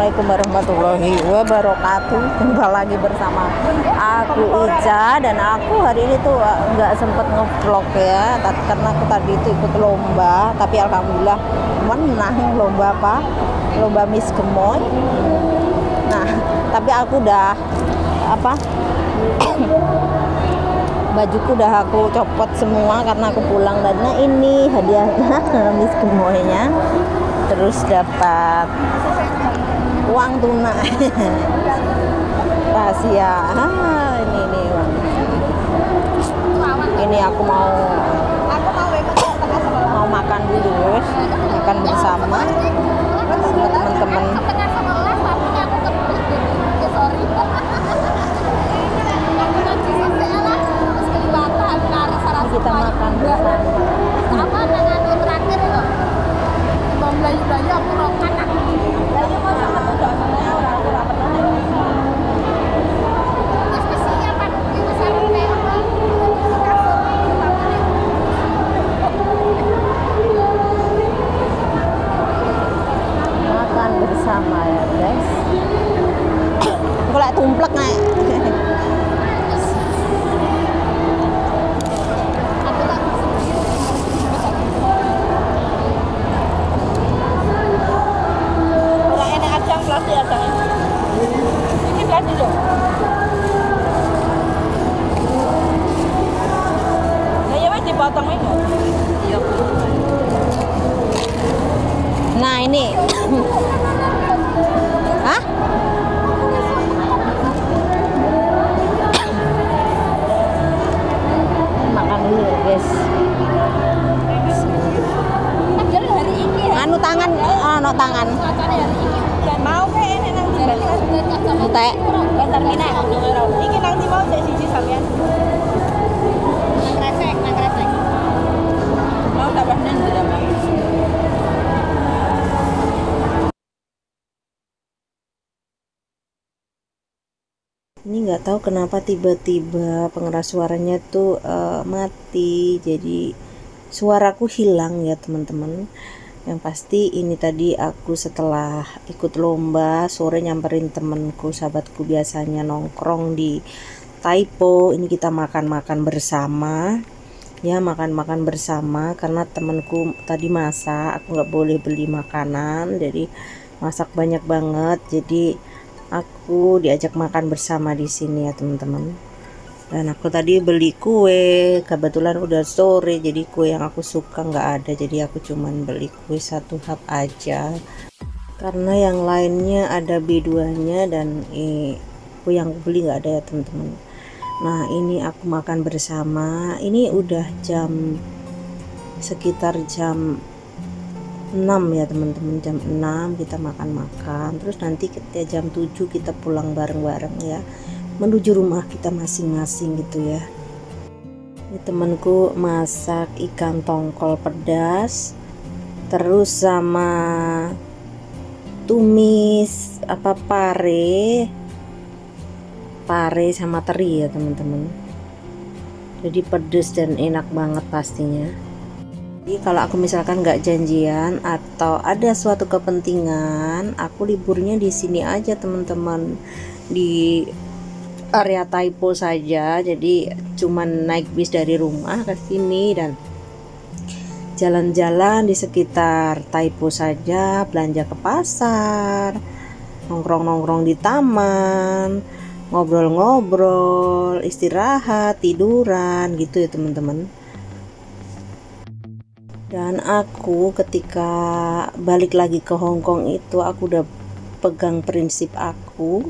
Assalamualaikum warahmatullahi wabarakatuh. Jumpa lagi bersama aku Ica, dan aku hari ini tuh nggak sempet ngevlog ya, karena aku tadi itu ikut lomba, tapi alhamdulillah menang. Lomba apa? Lomba Miss Gemoy. Nah, tapi aku udah bajuku udah aku copot semua karena aku pulang. Dan nah, ini hadiahnya Miss Gemoynya. Terus dapat uang tunai rahasia. Ini uang. Ini aku mau makan dulu, makan bersama teman-teman. Kita makan bersama. Apa dengan terakhir itu? Bang Melayu aku rokan. Melayu mau sama tuh orang pernah. Spesinya Pak, itu sampai apa? Makan bersama ya, guys. Kalau tumplek nih. Plastik ada ini plastik loh. Ya wes dipotong ini. Iya. Nah ini. Hah? Makan dulu guys. Hari ini. Anu tangan, no tangan. Mau ke ini nang Entek. bentar mina. Iki nang mau siji sampean. Nang resek. Mau tambah nang tidak mau. Ini nggak tahu kenapa tiba-tiba pengeras suaranya tuh mati, jadi suaraku hilang ya teman-teman. Yang pasti ini tadi aku setelah ikut lomba sore nyamperin temenku, sahabatku biasanya nongkrong di Taipo. Ini kita makan-makan bersama ya, makan-makan bersama karena temenku tadi masak, aku nggak boleh beli makanan, jadi masak banyak banget, jadi aku diajak makan bersama di sini ya teman-teman. Dan aku tadi beli kue, kebetulan udah sore, jadi kue yang aku suka nggak ada, jadi aku cuman beli kue satu hap aja karena yang lainnya ada B2 nya, dan kue yang aku beli nggak ada ya teman-teman. Nah ini aku makan bersama, ini udah sekitar jam 6 ya teman-teman, jam 6 kita makan-makan, terus nanti ketika jam 7 kita pulang bareng-bareng ya, menuju rumah kita masing-masing gitu ya. Ini temanku masak ikan tongkol pedas, terus sama tumis pare sama teri ya teman-teman. Jadi pedas dan enak banget pastinya. Jadi kalau aku misalkan nggak janjian atau ada suatu kepentingan, aku liburnya di sini aja teman-teman, di area Taipo saja. Jadi cuman naik bis dari rumah ke sini dan jalan-jalan di sekitar Taipo saja, belanja ke pasar, nongkrong-nongkrong di taman, ngobrol-ngobrol, istirahat, tiduran gitu ya teman-teman. Dan aku ketika balik lagi ke Hong Kong itu aku udah pegang prinsip aku.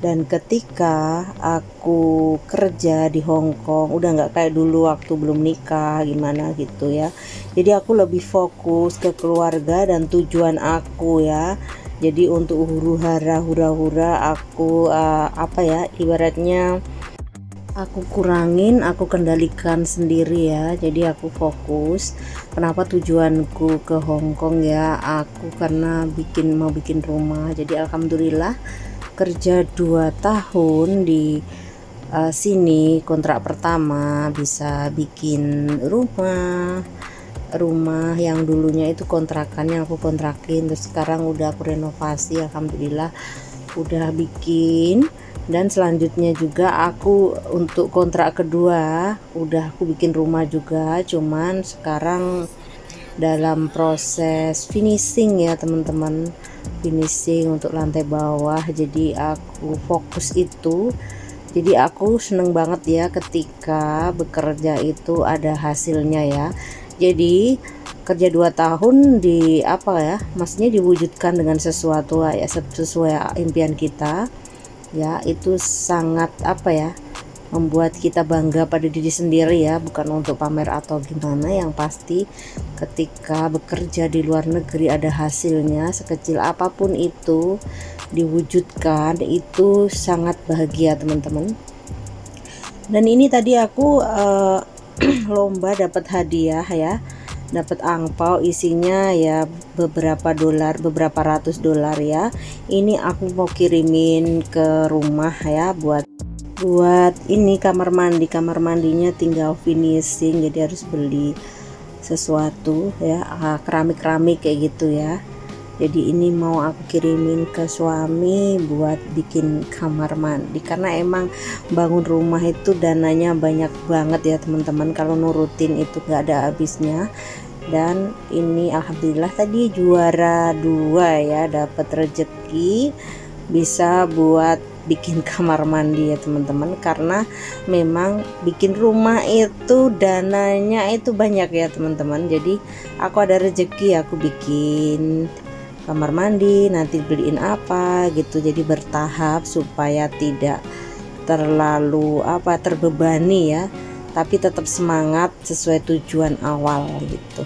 Dan ketika aku kerja di Hong Kong udah nggak kayak dulu waktu belum nikah gimana gitu ya, jadi aku lebih fokus ke keluarga dan tujuan aku ya. Jadi untuk hura-hura aku ibaratnya aku kurangin, aku kendalikan sendiri ya. Jadi aku fokus. Kenapa tujuanku ke Hong Kong ya, aku karena mau bikin rumah. Jadi alhamdulillah kerja 2 tahun di sini, kontrak pertama bisa bikin rumah, rumah yang dulunya itu kontrakannya aku kontrakin, terus sekarang udah aku renovasi, alhamdulillah udah bikin. Dan selanjutnya juga aku untuk kontrak kedua udah aku bikin rumah juga, cuman sekarang dalam proses finishing ya teman-teman, finishing untuk lantai bawah. Jadi aku fokus itu, jadi aku seneng banget ya ketika bekerja itu ada hasilnya ya. Jadi kerja 2 tahun di apa ya, maksudnya diwujudkan dengan sesuatu ya, sesuai impian kita ya, itu sangat apa ya, membuat kita bangga pada diri sendiri ya, bukan untuk pamer atau gimana. Yang pasti ketika bekerja di luar negeri ada hasilnya, sekecil apapun itu diwujudkan, itu sangat bahagia teman-teman. Dan ini tadi aku lomba dapat hadiah ya, dapat angpau isinya ya beberapa dolar, beberapa ratus dolar ya. Ini aku mau kirimin ke rumah ya, buat ini kamar mandinya tinggal finishing, jadi harus beli sesuatu ya, keramik kayak gitu ya. Jadi ini mau aku kirimin ke suami buat bikin kamar mandi, karena emang bangun rumah itu dananya banyak banget ya teman-teman, kalau nurutin itu gak ada habisnya. Dan ini alhamdulillah tadi juara 2 ya, dapat rezeki bisa buat bikin kamar mandi ya teman-teman, karena memang bikin rumah itu dananya itu banyak ya teman-teman. Jadi aku ada rezeki, aku bikin kamar mandi, nanti beliin apa gitu, jadi bertahap supaya tidak terlalu terbebani ya, tapi tetap semangat sesuai tujuan awal gitu.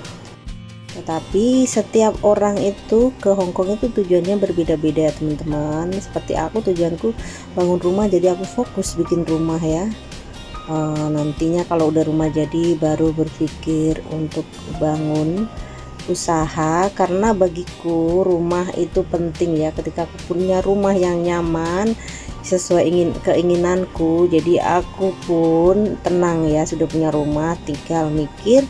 Tetapi setiap orang itu ke Hongkong itu tujuannya berbeda-beda ya teman-teman. Seperti aku, tujuanku bangun rumah, jadi aku fokus bikin rumah ya. Nantinya kalau udah rumah jadi baru berpikir untuk bangun usaha, karena bagiku rumah itu penting ya. Ketika aku punya rumah yang nyaman sesuai keinginanku, jadi aku pun tenang ya, sudah punya rumah, tinggal mikir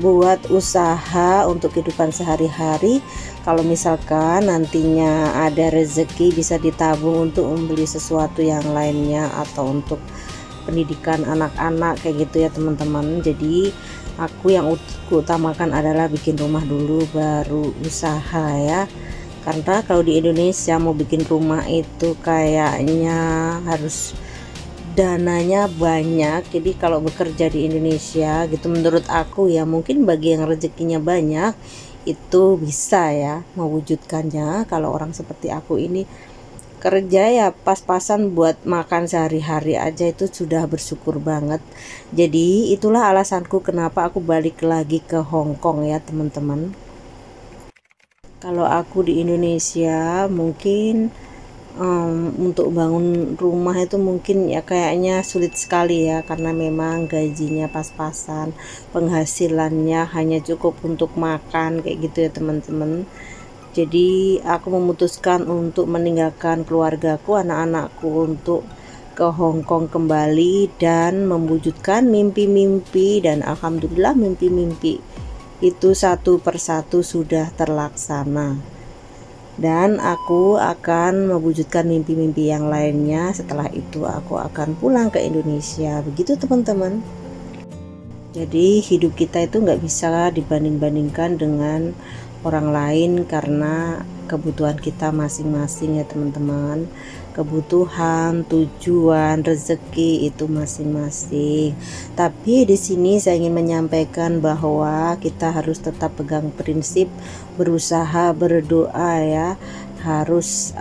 buat usaha untuk kehidupan sehari-hari. Kalau misalkan nantinya ada rezeki bisa ditabung untuk membeli sesuatu yang lainnya, atau untuk pendidikan anak-anak kayak gitu ya teman-teman. Jadi aku yang utamakan adalah bikin rumah dulu baru usaha ya, karena kalau di Indonesia mau bikin rumah itu kayaknya harus dananya banyak. Jadi kalau bekerja di Indonesia gitu, menurut aku ya, mungkin bagi yang rezekinya banyak itu bisa ya mewujudkannya. Kalau orang seperti aku ini kerja ya pas-pasan buat makan sehari-hari aja itu sudah bersyukur banget. Jadi itulah alasanku kenapa aku balik lagi ke Hongkong ya teman-teman. Kalau aku di Indonesia mungkin untuk bangun rumah itu mungkin ya kayaknya sulit sekali ya, karena memang gajinya pas-pasan, penghasilannya hanya cukup untuk makan kayak gitu ya teman-teman. Jadi aku memutuskan untuk meninggalkan keluargaku, anak-anakku, untuk ke Hongkong kembali dan mewujudkan mimpi-mimpi. Dan alhamdulillah mimpi-mimpi itu satu persatu sudah terlaksana, dan aku akan mewujudkan mimpi-mimpi yang lainnya. Setelah itu aku akan pulang ke Indonesia, begitu teman-teman. Jadi hidup kita itu nggak bisa dibanding-bandingkan dengan orang lain, karena kebutuhan kita masing-masing ya teman-teman. Kebutuhan, tujuan, rezeki itu masing-masing. Tapi di sini saya ingin menyampaikan bahwa kita harus tetap pegang prinsip berusaha, berdoa ya. Harus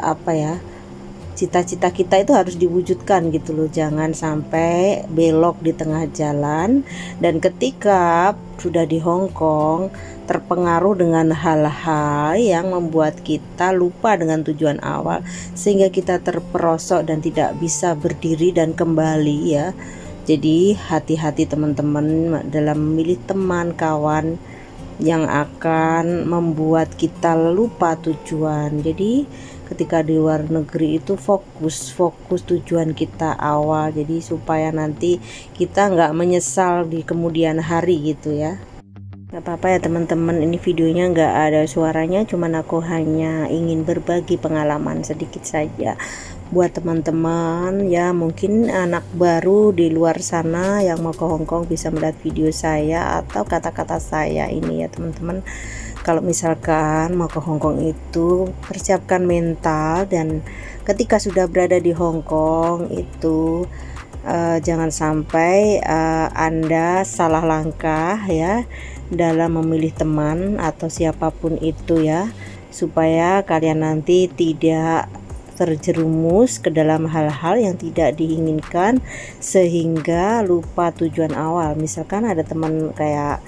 cita-cita kita itu harus diwujudkan gitu loh, jangan sampai belok di tengah jalan. Dan ketika sudah di Hongkong terpengaruh dengan hal-hal yang membuat kita lupa dengan tujuan awal, sehingga kita terperosok dan tidak bisa berdiri dan kembali ya. Jadi hati-hati teman-teman dalam memilih teman, kawan yang akan membuat kita lupa tujuan. Jadi ketika di luar negeri itu fokus tujuan kita awal, jadi supaya nanti kita nggak menyesal di kemudian hari gitu ya. Gak apa-apa ya teman-teman, ini videonya nggak ada suaranya, cuman aku hanya ingin berbagi pengalaman sedikit saja buat teman-teman ya, mungkin anak baru di luar sana yang mau ke Hongkong bisa melihat video saya atau kata-kata saya ini ya teman-teman. Kalau misalkan mau ke Hongkong itu persiapkan mental, dan ketika sudah berada di Hongkong itu jangan sampai Anda salah langkah ya dalam memilih teman atau siapapun itu ya, supaya kalian nanti tidak terjerumus ke dalam hal-hal yang tidak diinginkan sehingga lupa tujuan awal. Misalkan ada teman kayak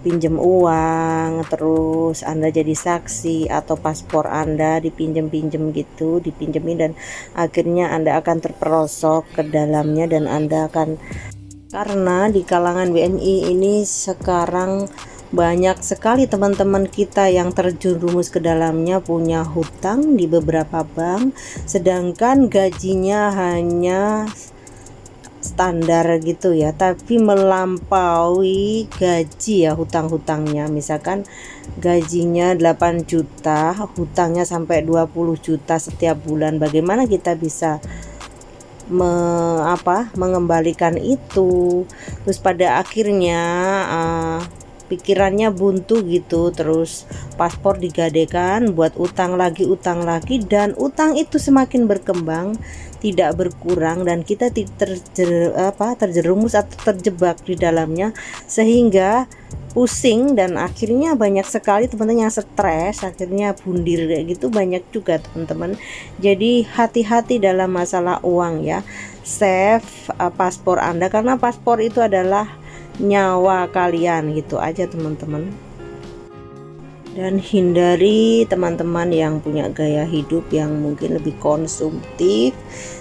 pinjam uang, terus Anda jadi saksi, atau paspor Anda dipinjam-pinjam gitu, dipinjemin, dan akhirnya Anda akan terperosok ke dalamnya, dan Anda akan, karena di kalangan WNI ini sekarang banyak sekali teman-teman kita yang terjerumus ke dalamnya, punya hutang di beberapa bank, sedangkan gajinya hanya standar gitu ya, tapi melampaui gaji ya hutang-hutangnya. Misalkan gajinya 8 juta, hutangnya sampai 20 juta setiap bulan. Bagaimana kita bisa mengembalikan itu? Terus pada akhirnya pikirannya buntu gitu, terus paspor digadekan buat utang lagi, dan utang itu semakin berkembang, tidak berkurang, dan kita terjerumus atau terjebak di dalamnya sehingga pusing, dan akhirnya banyak sekali teman-teman yang stres, akhirnya bundir kayak gitu, banyak juga teman-teman. Jadi hati-hati dalam masalah uang ya, save paspor Anda, karena paspor itu adalah nyawa kalian, gitu aja teman-teman. Dan hindari teman-teman yang punya gaya hidup yang mungkin lebih konsumtif,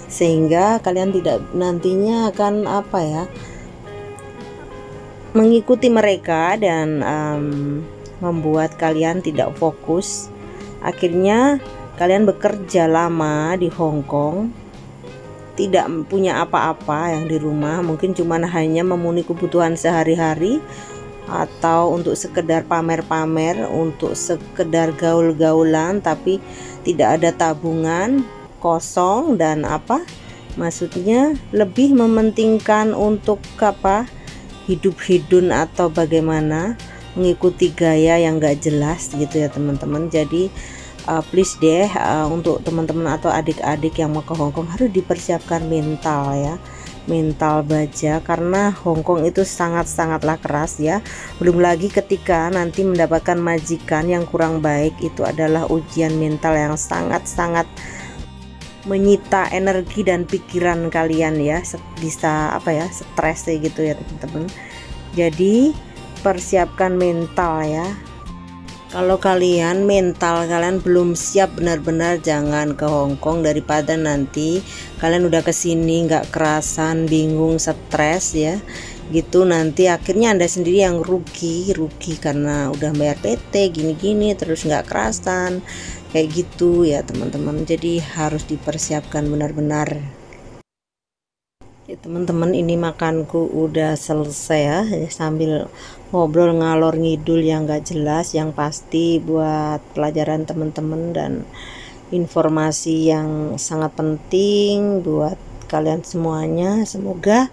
sehingga kalian tidak nantinya akan mengikuti mereka dan membuat kalian tidak fokus. Akhirnya kalian bekerja lama di Hongkong, tidak punya apa-apa yang di rumah, mungkin cuma hanya memenuhi kebutuhan sehari-hari, atau untuk sekedar pamer-pamer, untuk sekedar gaul-gaulan, tapi tidak ada tabungan, kosong, dan maksudnya lebih mementingkan untuk hidup hedon atau bagaimana, mengikuti gaya yang gak jelas gitu ya teman-teman. Jadi please deh, untuk teman-teman atau adik-adik yang mau ke Hongkong harus dipersiapkan mental ya, mental baja, karena Hongkong itu sangat-sangatlah keras ya. Belum lagi ketika nanti mendapatkan majikan yang kurang baik, itu adalah ujian mental yang sangat-sangat menyita energi dan pikiran kalian ya, bisa stres gitu ya teman-teman. Jadi persiapkan mental ya. Kalau kalian mental kalian belum siap benar-benar, jangan ke Hongkong, daripada nanti kalian udah kesini nggak kerasan, bingung, stres ya gitu, nanti akhirnya Anda sendiri yang rugi karena udah bayar PT gini-gini terus nggak kerasan kayak gitu ya teman-teman. Jadi harus dipersiapkan benar-benar ya teman-teman. Ini makanku udah selesai ya, sambil ngobrol ngalor ngidul yang gak jelas, yang pasti buat pelajaran teman-teman dan informasi yang sangat penting buat kalian semuanya. Semoga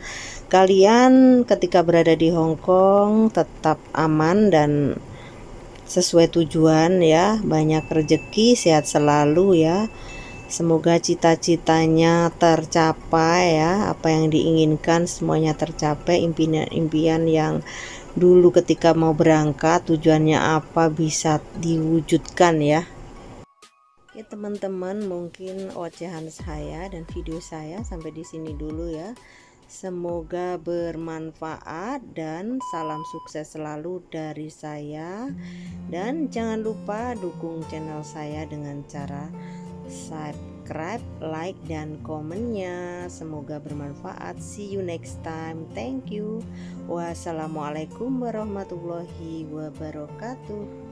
kalian ketika berada di Hongkong tetap aman dan sesuai tujuan ya, banyak rezeki, sehat selalu ya. Semoga cita-citanya tercapai ya, apa yang diinginkan semuanya tercapai, impian-impian yang dulu ketika mau berangkat tujuannya apa bisa diwujudkan ya. Oke teman-teman, mungkin ocehan saya dan video saya sampai di sini dulu ya. Semoga bermanfaat dan salam sukses selalu dari saya. Dan jangan lupa dukung channel saya dengan cara subscribe, like, dan komennya. Semoga bermanfaat. See you next time. Thank you. Wassalamualaikum warahmatullahi wabarakatuh.